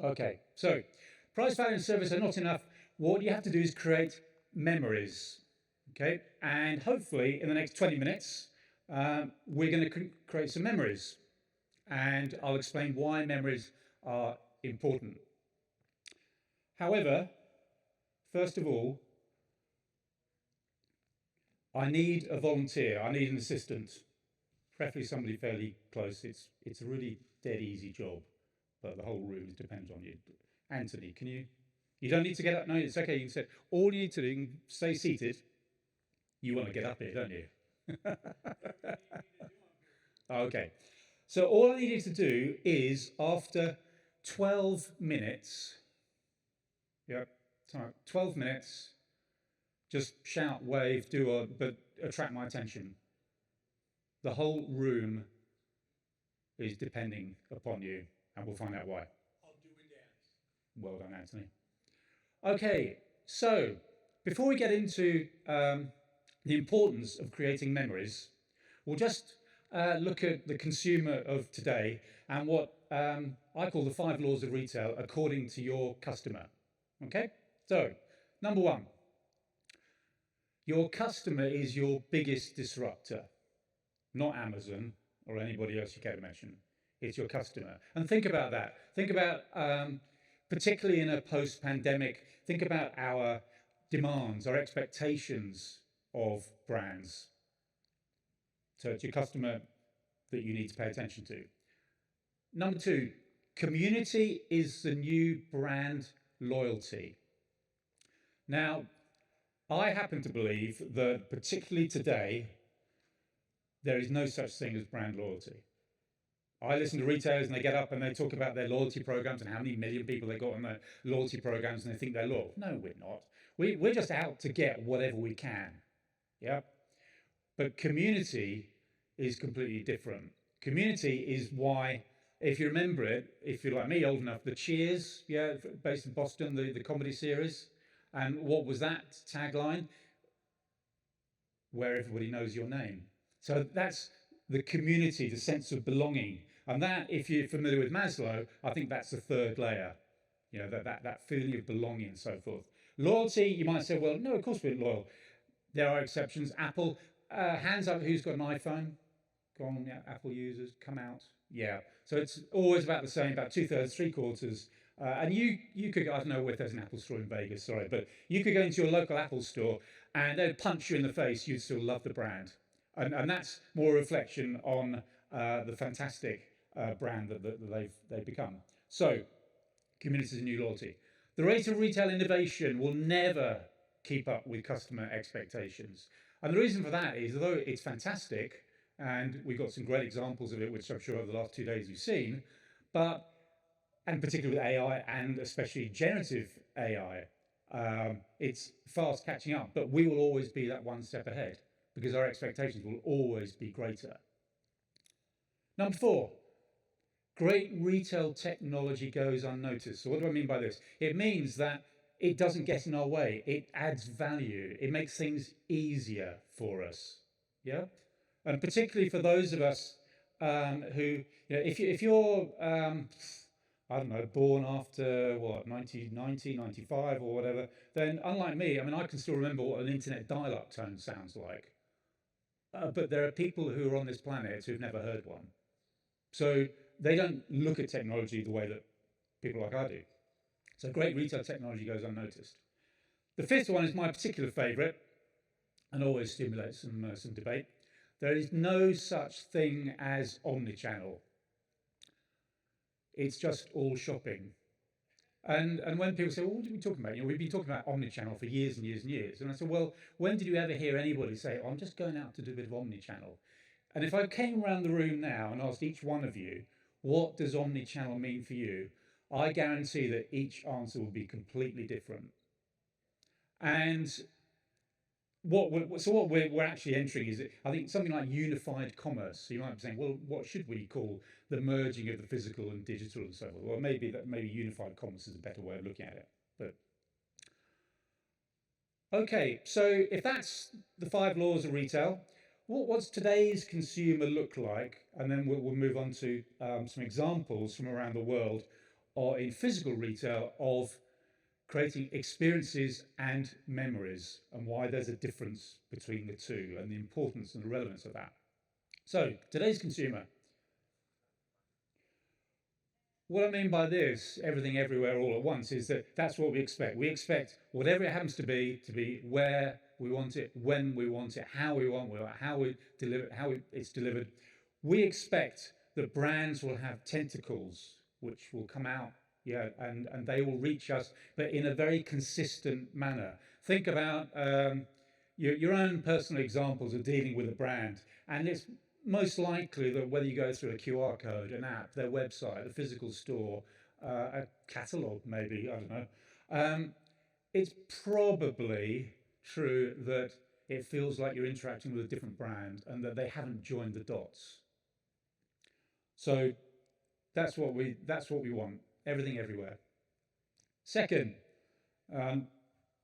Okay, so price, value, and service are not enough. What you have to do is create memories. Okay, and hopefully in the next 20 minutes, we're going to create some memories, and I'll explain why memories are important. However, first of all, I need a volunteer. I need an assistant, preferably somebody fairly close. It's a really dead easy job, but the whole room depends on you. Anthony, can you? You don't need to get up. No, it's okay. You can sit. All you need to do, you can stay seated. You want to get up here, don't you? Okay. So all I need you to do is after 12 minutes, yep, 12 minutes, just shout, wave, but attract my attention. The whole room is depending upon you, and we'll find out why. I'll do a dance. Well done, Anthony. Okay, so before we get into the importance of creating memories, we'll just look at the consumer of today and what I call the 5 laws of retail according to your customer. Okay, so number 1, your customer is your biggest disruptor, not Amazon or anybody else you care to mention. It's your customer. And think about that. Think about, particularly in a post-pandemic, think about our demands, our expectations of brands. So it's your customer that you need to pay attention to. Number 2, community is the new brand loyalty. Now, I happen to believe that particularly today, there is no such thing as brand loyalty. I listen to retailers and they get up and they talk about their loyalty programs and how many million people they got on their loyalty programs and they think they're loyal. No, we're not. We're just out to get whatever we can. Yeah. But community is completely different. Community is why, if you remember it, if you're like me, old enough, the Cheers, yeah, based in Boston, the comedy series. And what was that tagline? Where everybody knows your name. So that's the community, the sense of belonging. And that, if you're familiar with Maslow, I think that's the 3rd layer. You know, that feeling of belonging and so forth. Loyalty, you might say, well, no, of course we're loyal. There are exceptions. Apple, hands up, who's got an iPhone? Go on, yeah, Apple users, come out. Yeah, so it's always about the same, about 2/3, 3/4. And you could, I don't know if there's an Apple store in Vegas, sorry, but you could go into your local Apple store and they'd punch you in the face, you'd still love the brand. And that's more a reflection on the fantastic brand that they've become. So, community is new loyalty. The rate of retail innovation will never keep up with customer expectations. And the reason for that is, although it's fantastic, and we've got some great examples of it, which I'm sure over the last 2 days you've seen, and particularly with AI and especially generative AI, it's fast catching up, but we will always be that one step ahead because our expectations will always be greater. Number 4, great retail technology goes unnoticed. So what do I mean by this? It means that it doesn't get in our way. It adds value. It makes things easier for us. Yeah? And particularly for those of us who, you know, if you're, I don't know, born after, 1990, 95 or whatever, then unlike me, I mean, I can still remember what an internet dial-up tone sounds like. But there are people who are on this planet who've never heard one. So they don't look at technology the way that people like I do. So great retail technology goes unnoticed. The 5th one is my particular favourite and always stimulates some debate. There is no such thing as omnichannel. It's just all shopping. And when people say, well, what are we talking about? You know, we've been talking about omnichannel for years and years and years. And I said, well, when did you ever hear anybody say, oh, I'm just going out to do a bit of omnichannel? And if I came around the room now and asked each one of you, what does omnichannel mean for you? I guarantee that each answer will be completely different. And what we're actually entering is, I think, something like unified commerce. So you might be saying, well, what should we call the merging of the physical and digital and so forth? Well, maybe unified commerce is a better way of looking at it. But okay, so if that's the 5 laws of retail, what's today's consumer look like? And then we'll move on to some examples from around the world or in physical retail of creating experiences and memories, and why there's a difference between the two and the importance and the relevance of that. So today's consumer. What I mean by this, everything, everywhere, all at once, is that that's what we expect. We expect whatever it happens to be where we want it, when we want it, how we want it, how we deliver, it's delivered. We expect that brands will have tentacles which will come out, and they will reach us, but in a very consistent manner. Think about your own personal examples of dealing with a brand, and it's most likely that whether you go through a QR code, an app, their website, a physical store, a catalogue maybe, I don't know, it's probably true that it feels like you're interacting with a different brand and that they haven't joined the dots. So that's what we want, everything everywhere. Second,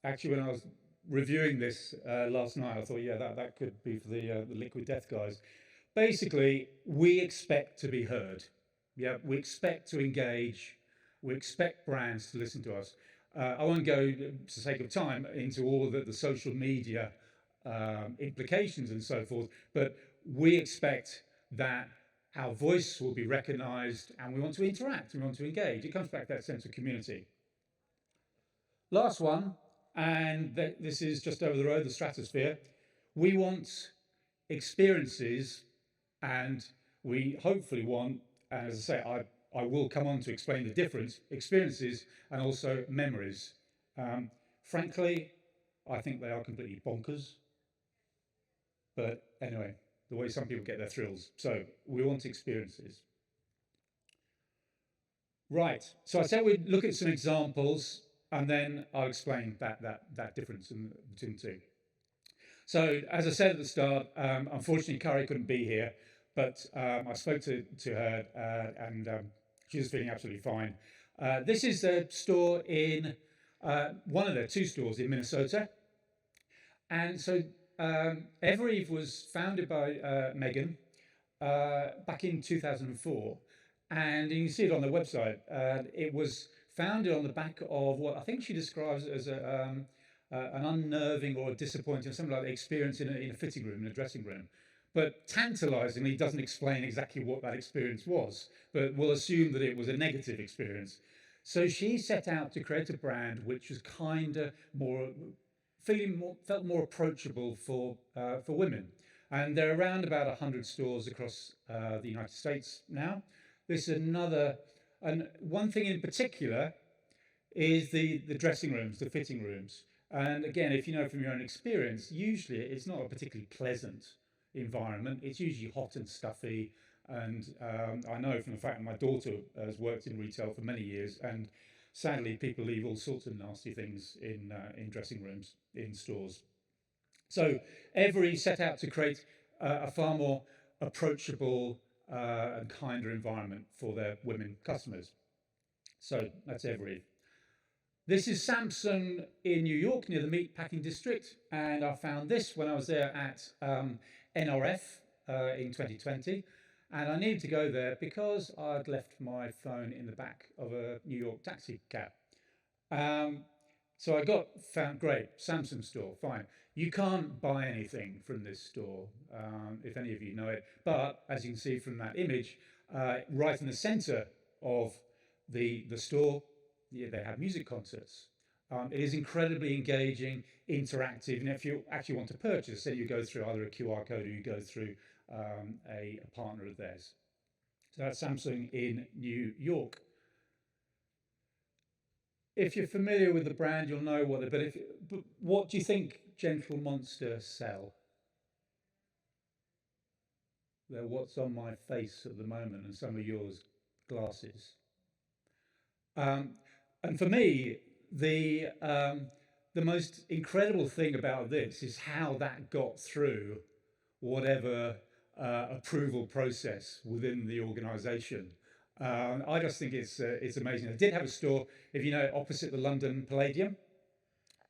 actually when I was reviewing this last night, I thought, yeah, that could be for the Liquid Death guys. Basically, we expect to be heard. Yeah, we expect to engage. We expect brands to listen to us. I won't go, for the sake of time, into all the social media implications and so forth, but we expect that our voice will be recognised, and we want to interact, we want to engage. It comes back to that sense of community. Last one, and this is just over the road, the stratosphere. We want experiences, and we hopefully want, and as I say, I will come on to explain the difference, experiences and also memories. Frankly, I think they are completely bonkers. But anyway, the way some people get their thrills. So we want experiences. Right, so I said we'd look at some examples, and then I'll explain that difference between the two. So as I said at the start, unfortunately Carrie couldn't be here, but I spoke to her and she was feeling absolutely fine. This is a store in one of their two stores in Minnesota. And so Evereve was founded by Megan back in 2004. And you can see it on their website. It was founded on the back of what I think she describes as an unnerving or a disappointing, something like that, experience in a fitting room, in a dressing room. But tantalizingly doesn't explain exactly what that experience was, but we'll assume that it was a negative experience. So she set out to create a brand which was felt more approachable for women. And there are around about 100 stores across the United States now. This is and one thing in particular is the dressing rooms, the fitting rooms. And again, if you know from your own experience, usually it's not a particularly pleasant environment. It's usually hot and stuffy. And I know from the fact that my daughter has worked in retail for many years, and sadly people leave all sorts of nasty things in dressing rooms, in stores. So Evereve set out to create a far more approachable and kinder environment for their women customers. So that's Evereve. This is Samsung in New York near the meatpacking district, and I found this when I was there at NRF in 2020, and I needed to go there because I'd left my phone in the back of a New York taxi cab. So I found great, Samsung store, fine. You can't buy anything from this store, if any of you know it, but as you can see from that image, right in the center of the store, they have music concerts. It is incredibly engaging, interactive, and if you actually want to purchase, say you go through either a QR code or you go through a partner of theirs. So that's Samsung in New York. If you're familiar with the brand, you'll know what. But what do you think Gentle Monster sell? They're what's on my face at the moment, and some of yours, glasses. And for me, the most incredible thing about this is how that got through whatever approval process within the organisation. I just think it's amazing. They did have a store, if you know, opposite the London Palladium,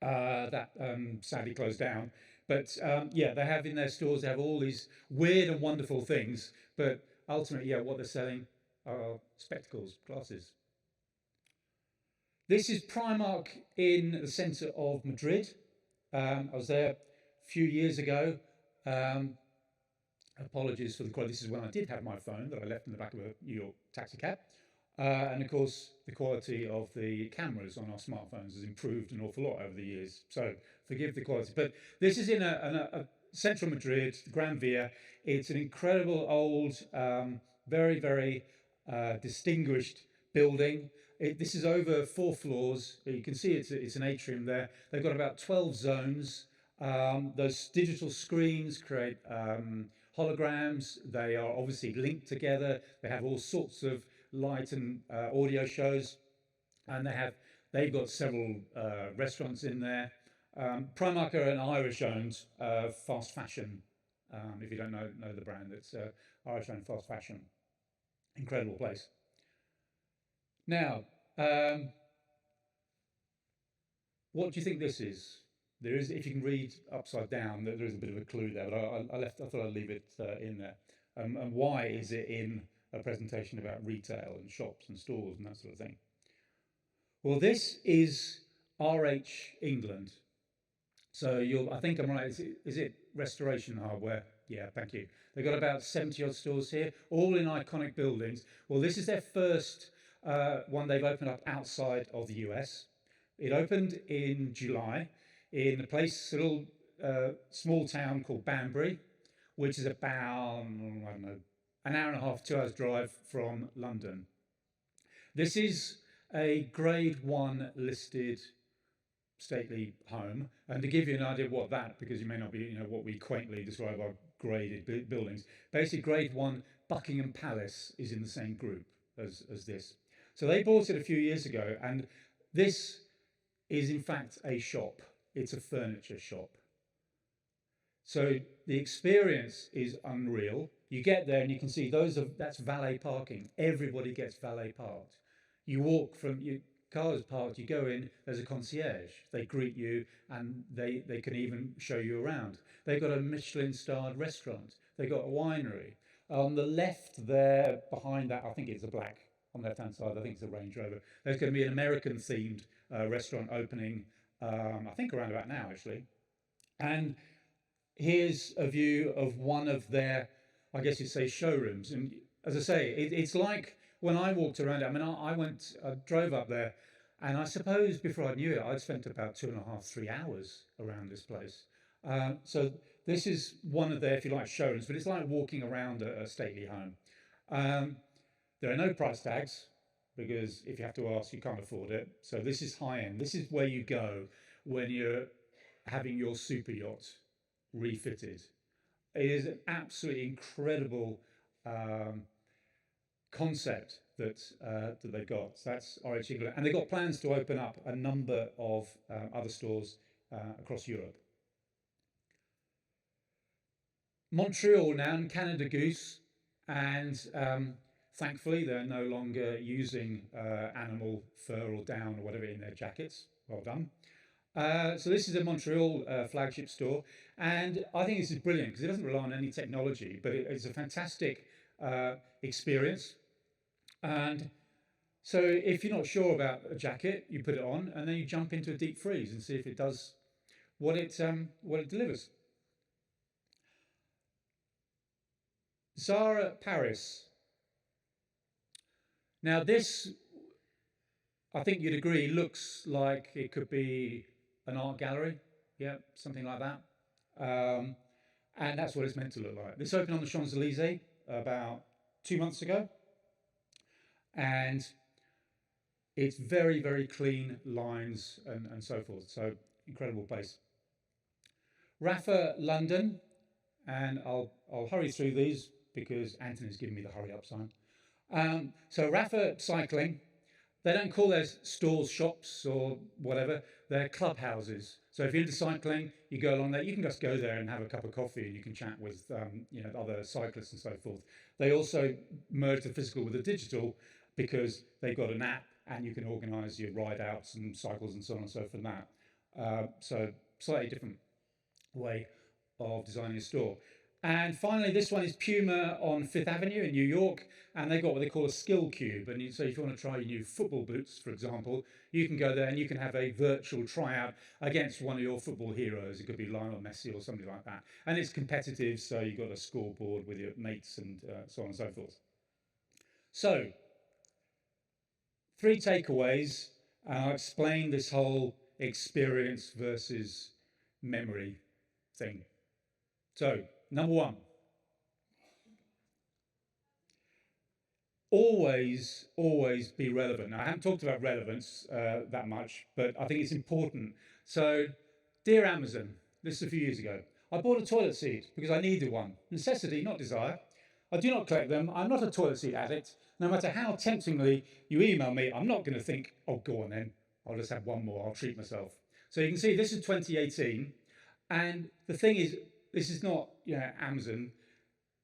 that sadly closed down. But yeah, they have in their stores, they have all these weird and wonderful things. But ultimately, yeah, what they're selling are spectacles, glasses. This is Primark in the centre of Madrid. I was there a few years ago. Apologies for the quality. This is when I did have my phone that I left in the back of a New York taxi cab. And of course, the quality of the cameras on our smartphones has improved an awful lot over the years. So forgive the quality. But this is in a central Madrid, Gran Via. It's an incredible old, very, very distinguished building. This is over 4 floors. You can see it's an atrium there. They've got about 12 zones. Those digital screens create holograms. They are obviously linked together. They have all sorts of light and audio shows, and they've got several restaurants in there. Primark are an Irish-owned fast fashion. If you don't know the brand, it's Irish-owned fast fashion. Incredible place. Now, what do you think this is? There is, if you can read upside down, there is a bit of a clue there, but I thought I'd leave it in there. And why is it in a presentation about retail and shops and stores and that sort of thing? Well, this is RH England. So I think I'm right. Is it Restoration Hardware? Yeah, thank you. They've got about 70 odd stores here, all in iconic buildings. Well, this is their first one they've opened up outside of the US. It opened in July in a little small town called Banbury, which is about, I don't know, an hour and a half, 2 hours drive from London. This is a Grade 1 listed stately home, and to give you an idea of what that, because you may not be, what we quaintly describe our graded buildings, basically Grade 1 Buckingham Palace is in the same group as this. So they bought it a few years ago, and this is in fact a shop. It's a furniture shop. So the experience is unreal. You get there and you can see that's valet parking. Everybody gets valet parked. You walk from your car is parked, you go in, there's a concierge. They greet you and they can even show you around. They've got a Michelin-starred restaurant. They've got a winery. On the left there, behind that, I think it's a black, on the left-hand side, I think it's a Range Rover. There's going to be an American-themed restaurant opening, I think around about now, actually. And here's a view of one of their, I guess you'd say, showrooms. And as I say, it's like when I walked around it, I mean, I drove up there, and I suppose before I knew it, I'd spent about 2.5, 3 hours around this place. So this is one of their, if you like, showrooms, but it's like walking around a stately home. There are no price tags, because if you have to ask, you can't afford it. So this is high end. This is where you go when you're having your super yacht refitted. It is an absolutely incredible concept that they've got. So that's RH England, and they've got plans to open up a number of other stores across Europe. Montreal now, and Canada Goose, and thankfully they're no longer using animal fur or down or whatever in their jackets. Well done. So this is a Montreal flagship store, and I think this is brilliant because it doesn't rely on any technology, but it's a fantastic experience. And so if you're not sure about a jacket, you put it on and then you jump into a deep freeze and see if it does what it delivers. Zara Paris. Now this, I think you'd agree, looks like it could be an art gallery, yeah, something like that. And that's what it's meant to look like. This opened on the Champs-Elysees about 2 months ago. And it's very, very clean lines and so forth. So incredible place. Rafa London, and I'll hurry through these because Anthony's giving me the hurry up sign. So Rafa Cycling, they don't call their stores shops or whatever, they're clubhouses. So if you're into cycling, you go along there, you can just go there and have a cup of coffee and you can chat with other cyclists and so forth. They also merge the physical with the digital because they've got an app and you can organise your ride outs and cycles and so on and so forth from that. So slightly different way of designing a store. And finally, this one is Puma on Fifth Avenue in New York, and they've got what they call a skill cube. And so if you want to try your new football boots, for example, you can go there and you can have a virtual tryout against one of your football heroes. It could be Lionel Messi or something like that. And it's competitive, so you've got a scoreboard with your mates and so on and so forth. So, 3 takeaways, and I'll explain this whole experience versus memory thing. So, number 1, always be relevant. Now, I haven't talked about relevance that much, but I think it's important. So, dear Amazon, this is a few years ago, I bought a toilet seat because I needed one. Necessity, not desire. I do not collect them. I'm not a toilet seat addict. No matter how temptingly you email me, I'm not going to think, oh, go on then, I'll just have one more, I'll treat myself. So you can see this is 2018. And the thing is, this is not, Amazon.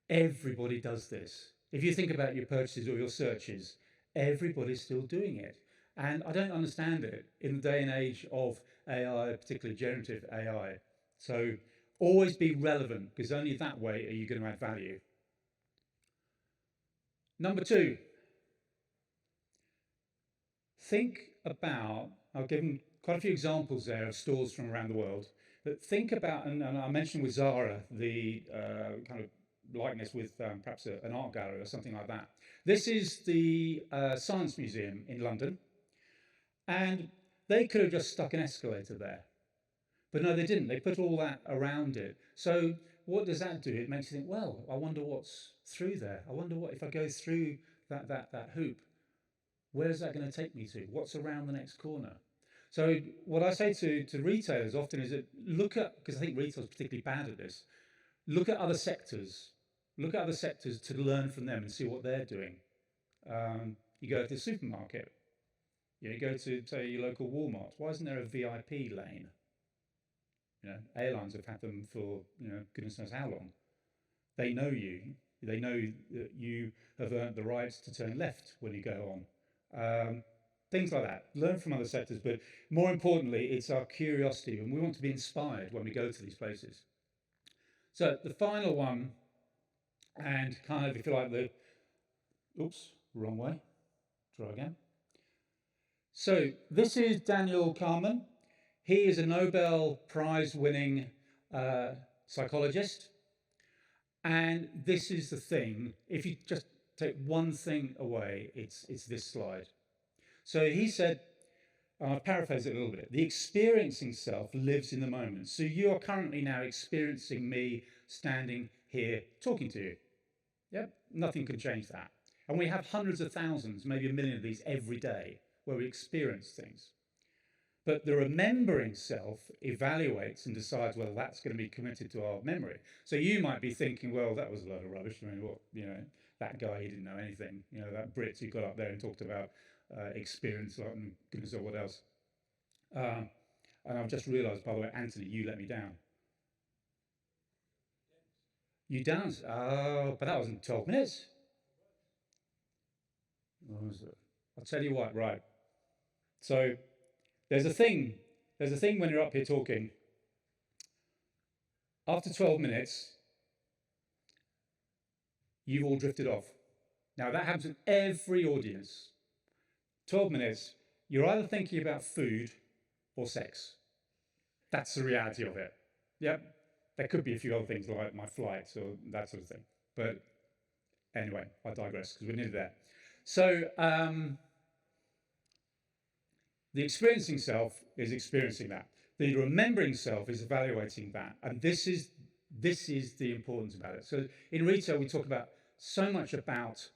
Everybody does this. If you think about your purchases or your searches, everybody's still doing it. And I don't understand it in the day and age of AI, particularly generative AI. So always be relevant, because only that way are you going to add value. Number 2, think about, I've given quite a few examples there of stores from around the world, but think about, and I mentioned with Zara, the kind of likeness with perhaps an art gallery or something like that. This is the Science Museum in London, and they could have just stuck an escalator there. But no, they didn't. They put all that around it. So what does that do? It makes you think, well, I wonder what's through there. I wonder what, if I go through that hoop, where's that going to take me to? What's around the next corner? So what I say to retailers often is that look at, because I think retail's particularly bad at this, look at other sectors. Look at other sectors to learn from them and see what they're doing. You go to the supermarket. You go to, say, your local Walmart. Why isn't there a VIP lane? Airlines have had them for, goodness knows how long. They know you. They know that you have earned the rights to turn left when you go on. Things like that. Learn from other sectors, but more importantly, it's our curiosity, and we want to be inspired when we go to these places. So the final one, and kind of, if you like, oops, wrong way. Try again. So this is Daniel Kahneman. He is a Nobel Prize winning psychologist. And this is the thing, if you just take one thing away, it's this slide. So he said, I'll paraphrase it a little bit, the experiencing self lives in the moment. So you are currently now experiencing me standing here talking to you. Yep, nothing can change that. And we have hundreds of thousands, maybe 1 million of these every day where we experience things. But the remembering self evaluates and decides whether that's going to be committed to our memory. So you might be thinking, well, that was a load of rubbish. I mean, what, that guy, he didn't know anything. That Brit who got up there and talked about experience, like, goodness knows what else. And I've just realised, by the way, Anthony, you let me down. You danced? Oh, but that wasn't 12 minutes. What was it? I'll tell you what, right. So there's a thing when you're up here talking. After 12 minutes, you've all drifted off. Now that happens in every audience. 12 minutes, you're either thinking about food or sex. That's the reality of it. Yep. There could be a few other things like my flight or that sort of thing. But anyway, I digress because we're nearly there. So the experiencing self is experiencing that. The remembering self is evaluating that. And this is the importance about it. So in retail, we talk about so much about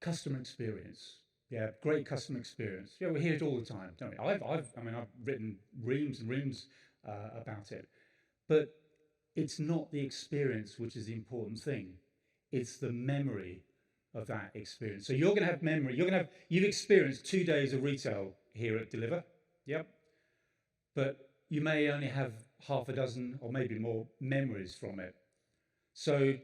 customer experience. Yeah, great customer experience. Yeah, we hear it all the time, don't we? I've written reams and reams about it. But it's not the experience which is the important thing. It's the memory of that experience. So you're going to have memory. You've experienced 2 days of retail here at Deliver. Yep. But you may only have half a dozen or maybe more memories from it. So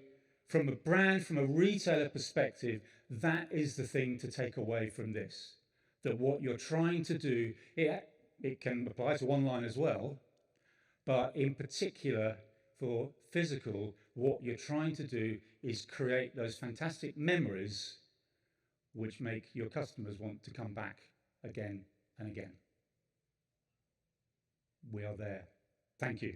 from a brand, from a retailer perspective, that is the thing to take away from this. That what you're trying to do, it can apply to online as well, but in particular, for physical, what you're trying to do is create those fantastic memories which make your customers want to come back again and again. We are there. Thank you.